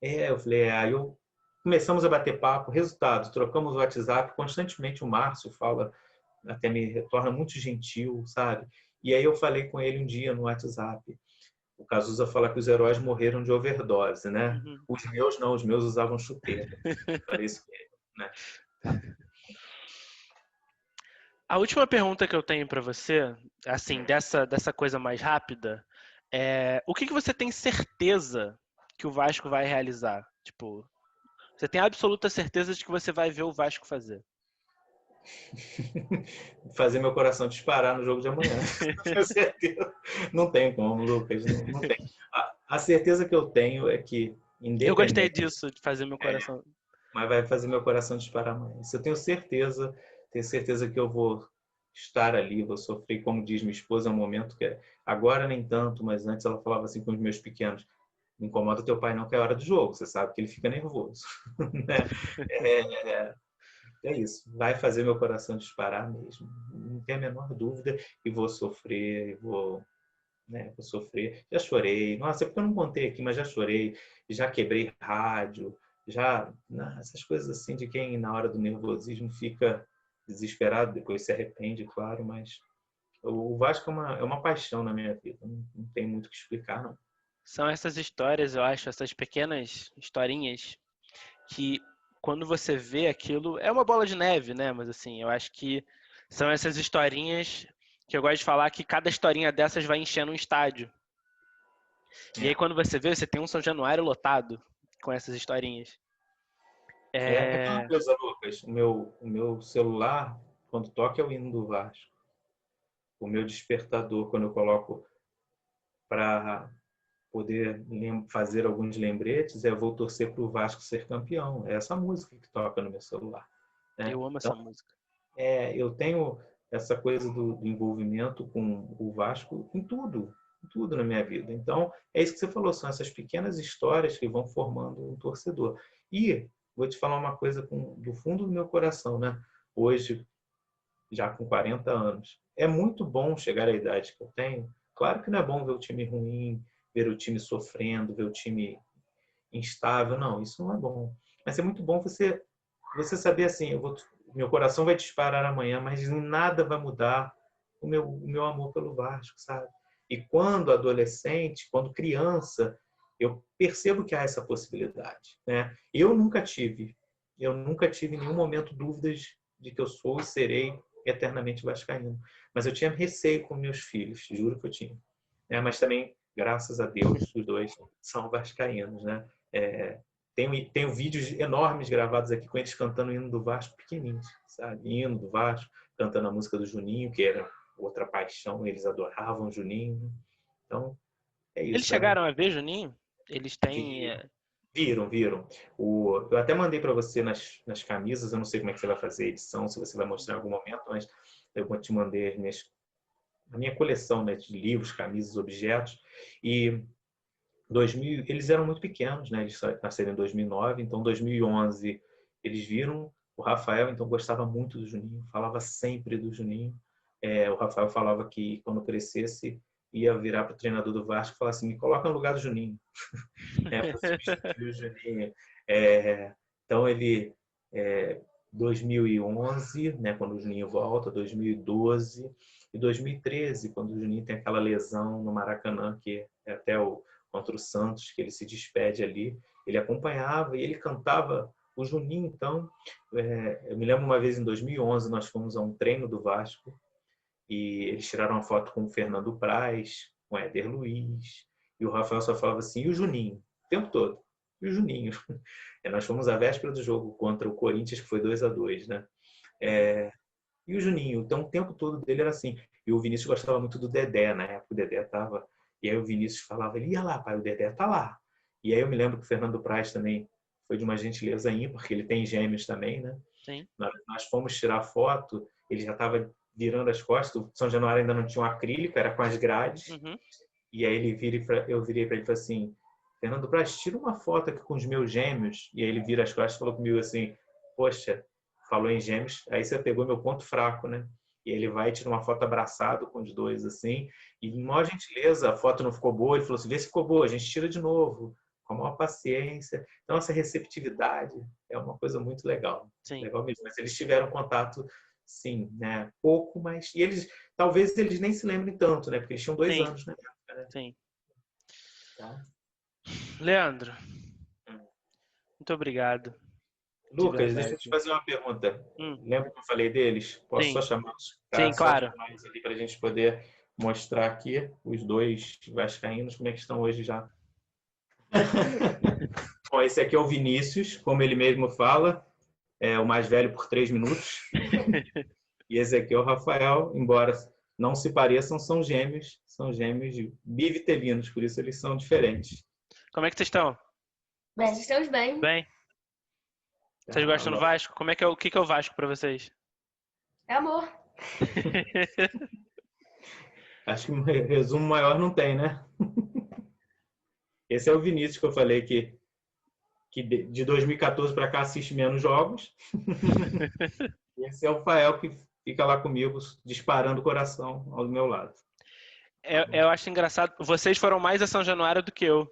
eu falei, aí começamos a bater papo, resultado, trocamos o WhatsApp, constantemente o Márcio fala, até me retorna muito gentil, sabe? E aí eu falei com ele um dia no WhatsApp, o Cazuza fala que os heróis morreram de overdose, né? Os meus não, os meus usavam chuteira. Falei isso com ele, né? A última pergunta que eu tenho para você, assim, dessa coisa mais rápida, é o que você tem certeza que o Vasco vai realizar? Tipo, você tem absoluta certeza de que você vai ver o Vasco fazer? Fazer meu coração disparar no jogo de amanhã. Tenho certeza. Não tem como, Lucas. Não tem. A certeza que eu tenho é que, independente... Eu gostei disso, de fazer meu coração... mas vai fazer meu coração disparar amanhã. Isso eu tenho certeza que eu vou estar ali, vou sofrer, como diz minha esposa, é um momento que agora nem tanto, mas antes ela falava assim com os meus pequenos, não incomoda teu pai não, que é hora do jogo, você sabe que ele fica nervoso. Né? É isso, vai fazer meu coração disparar mesmo, não tem a menor dúvida, e vou sofrer, vou sofrer. Já chorei, nossa, é porque eu não contei aqui, mas já chorei, já quebrei rádio, essas coisas assim de quem na hora do nervosismo fica desesperado, depois se arrepende, claro, mas o Vasco é uma paixão na minha vida, não tem muito o que explicar, não. São essas histórias, eu acho, essas pequenas historinhas que quando você vê aquilo, é uma bola de neve, né? Mas assim, eu acho que são essas historinhas que eu gosto de falar que cada historinha dessas vai enchendo um estádio. E aí quando você vê, você tem um São Januário lotado com essas historinhas. É uma coisa, Lucas, o meu celular, quando toca, é o hino do Vasco. O meu despertador, quando eu coloco para poder fazer alguns lembretes, vou torcer para o Vasco ser campeão. É essa música que toca no meu celular. Né? Eu amo essa música. Eu tenho essa coisa do envolvimento com o Vasco em tudo na minha vida. Então, é isso que você falou, são essas pequenas histórias que vão formando um torcedor. E vou te falar uma coisa do fundo do meu coração, né? Hoje, já com 40 anos, é muito bom chegar à idade que eu tenho. Claro que não é bom ver o time ruim, ver o time sofrendo, ver o time instável. Não, isso não é bom. Mas é muito bom você saber assim, meu coração vai disparar amanhã, mas nada vai mudar o meu amor pelo Vasco, sabe? E quando adolescente, quando criança, eu percebo que há essa possibilidade, né? Eu nunca tive em nenhum momento dúvidas de que eu sou e serei eternamente vascaíno. Mas eu tinha receio com meus filhos, juro que eu tinha. Mas também, graças a Deus, os dois são vascaínos, né? Tenho vídeos enormes gravados aqui com eles cantando o hino do Vasco pequenininhos, sabe? Hino do Vasco, cantando a música do Juninho, que era outra paixão, eles adoravam o Juninho. Então, é isso. Eles chegaram a ver, Juninho? Eles têm... Viram. Eu até mandei para você nas camisas, eu não sei como é que você vai fazer a edição, se você vai mostrar em algum momento, mas eu te mandei a minha coleção, né, de livros, camisas, objetos, e 2000, eles eram muito pequenos, né? Eles nasceram em 2009, então 2011 eles viram o Rafael, então gostava muito do Juninho, falava sempre do Juninho. O Rafael falava que quando crescesse ia virar para o treinador do Vasco e falar assim, me coloca no lugar do Juninho, para substituir o Juninho. Então ele 2011, né, quando o Juninho volta, 2012 e 2013, quando o Juninho tem aquela lesão no Maracanã, que é até contra o Santos, que ele se despede ali. Ele acompanhava e ele cantava o Juninho. Então, eu me lembro uma vez em 2011, nós fomos a um treino do Vasco e eles tiraram uma foto com o Fernando Praz, com o Éder Luiz, e o Rafael só falava assim, e o Juninho? O tempo todo. E o Juninho? Nós fomos à véspera do jogo contra o Corinthians, que foi 2-2, né? E o Juninho? Então, o tempo todo dele era assim. E o Vinícius gostava muito do Dedé, na época o Dedé estava... E aí o Vinícius falava, ele ia lá, pai, o Dedé tá lá. E aí eu me lembro que o Fernando Praz também foi de uma gentileza ímpar, porque ele tem gêmeos também, né? Sim. Nós fomos tirar foto, ele já estava virando as costas, o São Januário ainda não tinha um acrílico, era com as grades. Uhum. E aí eu virei para ele e falei assim, Fernando Praz, tira uma foto aqui com os meus gêmeos. E aí ele vira as costas e falou comigo assim, poxa, falou em gêmeos, aí você pegou meu ponto fraco, né? E ele vai e tira uma foto abraçado com os dois, assim. E, em maior gentileza, a foto não ficou boa. Ele falou assim, vê se ficou boa, a gente tira de novo. Com a maior paciência. Então, essa receptividade é uma coisa muito legal. Sim. Legal mesmo. Mas eles tiveram contato, sim, né? Pouco, mas... E eles, talvez eles nem se lembrem tanto, né? Porque eles tinham 2 anos na época, né? Sim. Tá? Leandro, muito obrigado. Lucas, deixa eu te fazer uma pergunta. Lembra que eu falei deles? Posso Sim. só chamar os Sim, claro. ali para a gente poder mostrar aqui os 2 vascaínos, como é que estão hoje já. Bom, esse aqui é o Vinícius, como ele mesmo fala, é o mais velho por 3 minutos. E esse aqui é o Rafael, embora não se pareçam, são gêmeos bivitelinos, por isso eles são diferentes. Como é que vocês estão? Mas estamos bem. Bem? Vocês gostam do Vasco? O que é o Vasco para vocês? É amor. Acho que um resumo maior não tem, né? Esse é o Vinícius que eu falei que de 2014 para cá assiste menos jogos. Esse é o Fael que fica lá comigo, disparando o coração ao meu lado. Eu acho engraçado. Vocês foram mais a São Januário do que eu.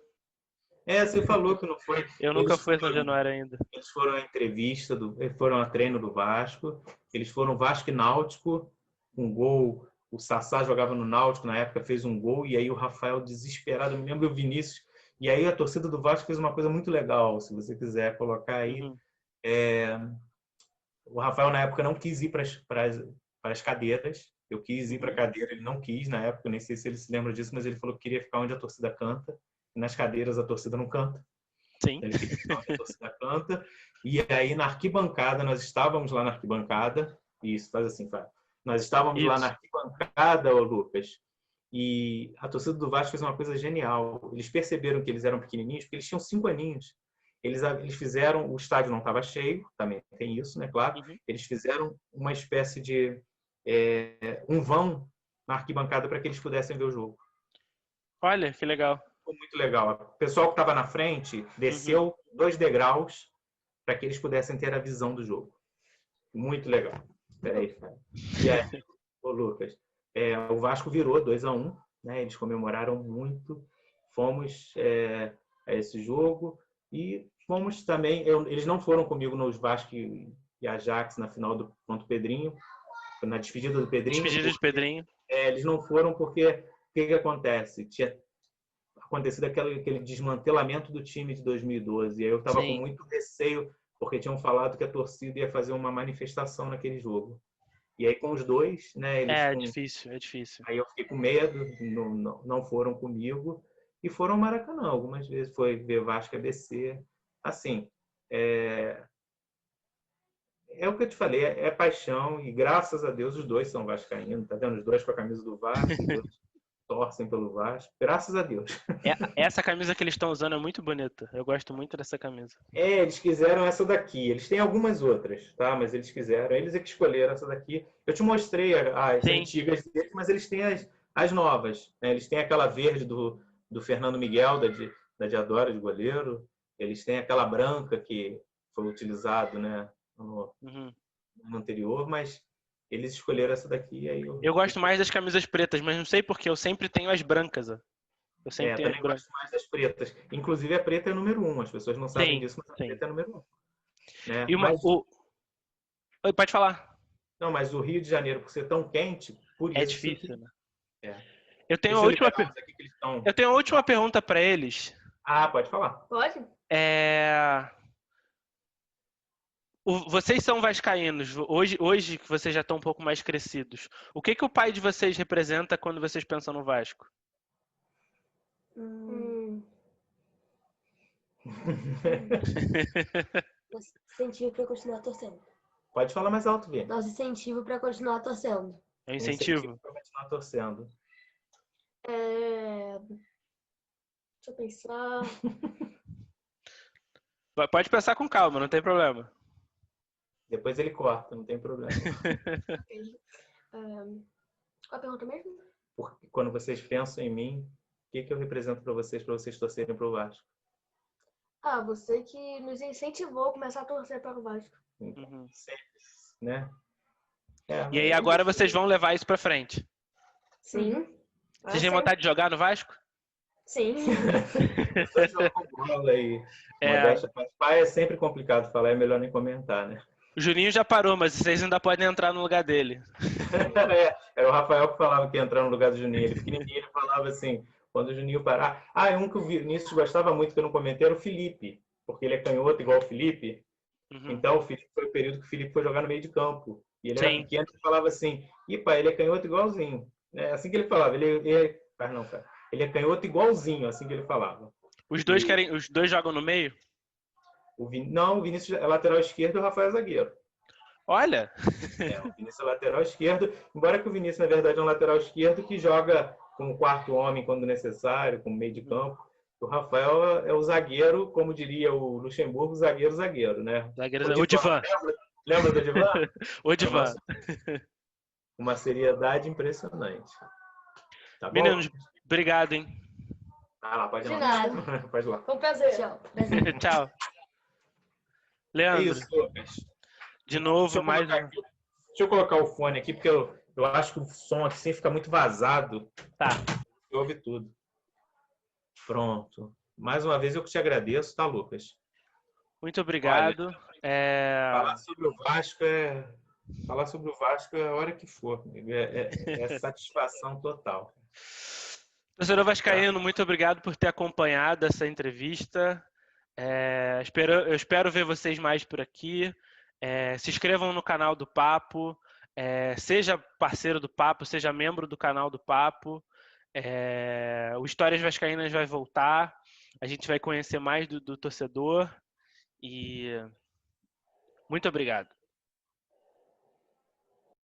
Você falou que não foi. Eu nunca fui a São Januário ainda. Eles foram à entrevista, eles foram a treino do Vasco. Eles foram Vasco e Náutico, um gol. O Sassá jogava no Náutico na época, fez um gol. E aí o Rafael desesperado, eu me lembro o Vinícius. E aí a torcida do Vasco fez uma coisa muito legal, se você quiser colocar aí. Uhum. O Rafael, na época, não quis ir para as cadeiras. Eu quis ir para a cadeira, ele não quis na época, nem sei se ele se lembra disso, mas ele falou que queria ficar onde a torcida canta. E nas cadeiras a torcida não canta. Sim. Ele queria ficar onde a torcida canta. E aí na arquibancada, nós estávamos lá na arquibancada. Isso, faz assim, faz. Nós estávamos lá na arquibancada, Lucas, e a torcida do Vasco fez uma coisa genial. Eles perceberam que eles eram pequenininhos, porque eles tinham 5 aninhos. Eles fizeram, o estádio não estava cheio, também tem isso, né, claro. Uhum. Eles fizeram uma espécie de um vão na arquibancada para que eles pudessem ver o jogo. Olha, que legal. Ficou muito legal. O pessoal que estava na frente desceu 2 degraus para que eles pudessem ter a visão do jogo. Muito legal. Peraí. E aí, Lucas, o Vasco virou 2-1, né? Eles comemoraram muito. Fomos a esse jogo e fomos também. Eles não foram comigo nos Vasco e Ajax na final contra o Pedrinho, na despedida do Pedrinho. Despedida de Pedrinho. Eles não foram porque o que acontece? Tinha acontecido aquele desmantelamento do time de 2012. E aí eu estava com muito receio, porque tinham falado que a torcida ia fazer uma manifestação naquele jogo. E aí com os dois, né? Difícil. Aí eu fiquei com medo, não foram comigo. E foram ao Maracanã algumas vezes. Foi ver Vasco ABC. Assim, é o que eu te falei, é paixão. E graças a Deus os dois são vascaínos. Tá vendo? Os dois com a camisa do Vasco, os dois torcem pelo Vasco. Graças a Deus. Essa camisa que eles estão usando é muito bonita. Eu gosto muito dessa camisa. Eles quiseram essa daqui. Eles têm algumas outras, tá? Mas eles quiseram. Eles é que escolheram essa daqui. Eu te mostrei as antigas deles, mas eles têm as novas, né? Eles têm aquela verde do Fernando Miguel, da Diadora, de goleiro. Eles têm aquela branca que foi utilizado, né, no anterior, mas eles escolheram essa daqui. Aí eu gosto mais das camisas pretas, mas não sei porque eu sempre tenho as brancas. Eu sempre tenho também gosto mais das pretas. Inclusive a preta é número 1. As pessoas não sabem disso, mas a preta é número 1. Né? Oi, pode falar. Não, mas o Rio de Janeiro, por ser tão quente, por É isso... difícil, né? É. Eu tenho a Deixa eu última, liberar uns aqui que eles estão... eu tenho a última pergunta para eles. Ah, pode falar. Pode? Vocês são vascaínos, hoje que vocês já estão um pouco mais crescidos. O que o pai de vocês representa quando vocês pensam no Vasco? Nosso incentivo para continuar torcendo. Pode falar mais alto, Vini. Nosso incentivo para continuar torcendo. É um incentivo. Para continuar torcendo. Deixa eu pensar. Pode pensar com calma, não tem problema. Depois ele corta, não tem problema. Qual a pergunta mesmo? Porque quando vocês pensam em mim, o que eu represento para vocês torcerem para o Vasco? Você que nos incentivou a começar a torcer para o Vasco. Uhum. Sempre, né? E aí agora vocês vão levar isso para frente. Sim. Vocês têm vontade de jogar no Vasco? Sim. Só jogar com bola e modéstia, mas pai é sempre complicado falar, é melhor nem comentar, né? O Juninho já parou, mas vocês ainda podem entrar no lugar dele. Era o Rafael que falava que ia entrar no lugar do Juninho. Ele pequenininho, ele falava assim, quando o Juninho parar... um que o Vinícius gostava muito, que eu não comentei, era o Felipe. Porque ele é canhoto igual o Felipe. Uhum. Então, o Felipe foi o período que o Felipe foi jogar no meio de campo. E ele Sim. era pequeno e falava assim, pai, ele é canhoto igualzinho. É assim que ele falava. Ele é canhoto igualzinho, assim que ele falava. Os dois jogam no meio? Não, o Vinícius é lateral esquerdo e o Rafael é zagueiro. Olha! O Vinícius é lateral esquerdo, embora que o Vinícius, na verdade, é um lateral esquerdo que joga como quarto homem quando necessário, como meio de campo. O Rafael é o zagueiro, como diria o Luxemburgo, zagueiro, né? O Divan. Lembra do Divan? O Divan. Uma seriedade impressionante. Tá bom? Meninos, obrigado, hein? Lá, pode ir De lá. nada. Pode ir lá. Foi um prazer. Tchau. Tchau. Leandro, Isso, Lucas. de novo, mais um. Deixa eu colocar o fone aqui, porque eu acho que o som aqui sempre fica muito vazado. Tá. Você ouve tudo. Pronto. Mais uma vez eu que te agradeço, tá, Lucas? Muito obrigado. Falar sobre o Vasco é a hora que for. É satisfação total. Torcedor vascaíno, muito obrigado por ter acompanhado essa entrevista. Eu espero ver vocês mais por aqui. Se inscrevam no canal do Papo. Seja parceiro do Papo, seja membro do canal do Papo. O Histórias Vascaínas vai voltar. A gente vai conhecer mais do torcedor. E muito obrigado.